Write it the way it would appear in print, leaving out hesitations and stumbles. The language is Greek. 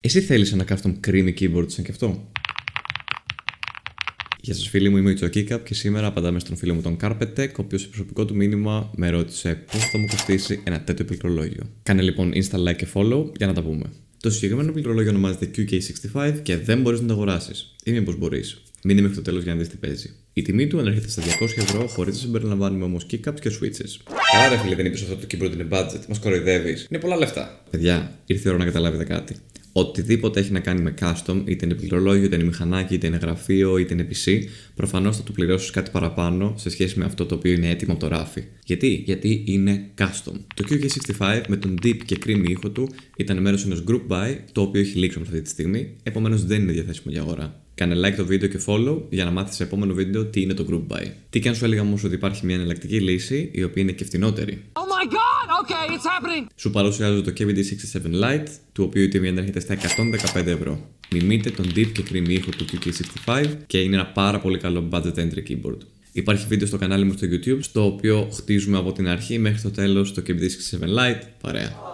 Εσύ θέλεις ένα custom creamy keyboard σαν και αυτό? Γεια σας φίλοι μου, είμαι ο Itzokikap και σήμερα απαντάμε στον φίλο μου τον Carpet Tech, ο οποίος σε προσωπικό του μήνυμα με ρώτησε πώς θα μου κοστίσει ένα τέτοιο πληκτρολόγιο. Κάνε λοιπόν insta, like και follow για να τα πούμε. Το συγκεκριμένο πληκτρολόγιο ονομάζεται QK65 και δεν μπορείς να το αγοράσεις. Ή μήπως μπορείς. Μείνε μέχρι το τέλος για να δεις τι παίζει. Η τιμή του ανέρχεται στα 200€ χωρίς να συμπεριλαμβάνουμε όμως keycaps και switches. Καλά, ρε φίλε, δεν είπες αυτό το keyboard είναι budget. Μας κοροϊδεύεις. Είναι πολλά λεφτά. Παιδιά, ήρθε η ώρα να καταλάβετε κάτι. Οτιδήποτε έχει να κάνει με custom, είτε είναι πληκτρολόγιο, είτε είναι μηχανάκι, είτε είναι γραφείο, είτε είναι PC, προφανώς θα του πληρώσεις κάτι παραπάνω σε σχέση με αυτό το οποίο είναι έτοιμο από το ράφι. Γιατί είναι custom. Το QK65 με τον deep και creamy ήχο του ήταν μέρος ενός group buy, το οποίο έχει λήξει αυτή τη στιγμή, επομένως δεν είναι διαθέσιμο για αγορά. Κάνε like το βίντεο και follow για να μάθεις σε επόμενο βίντεο τι είναι το group buy. Τι και αν σου έλεγα όμως ότι υπάρχει μια εναλλακτική λύση, η οποία είναι και φτηνότερη. Oh my god! Okay, it's happening! Σου παρουσιάζω το KVD67 Lite, του οποίου η τιμή ανέρχεται στα 115€. Μιμείται τον deep και creamy ήχο του QK65 και είναι ένα πάρα πολύ καλό budget entry keyboard. Υπάρχει βίντεο στο κανάλι μου στο YouTube, στο οποίο χτίζουμε από την αρχή μέχρι το τέλος το KVD67 Lite. Παρέα.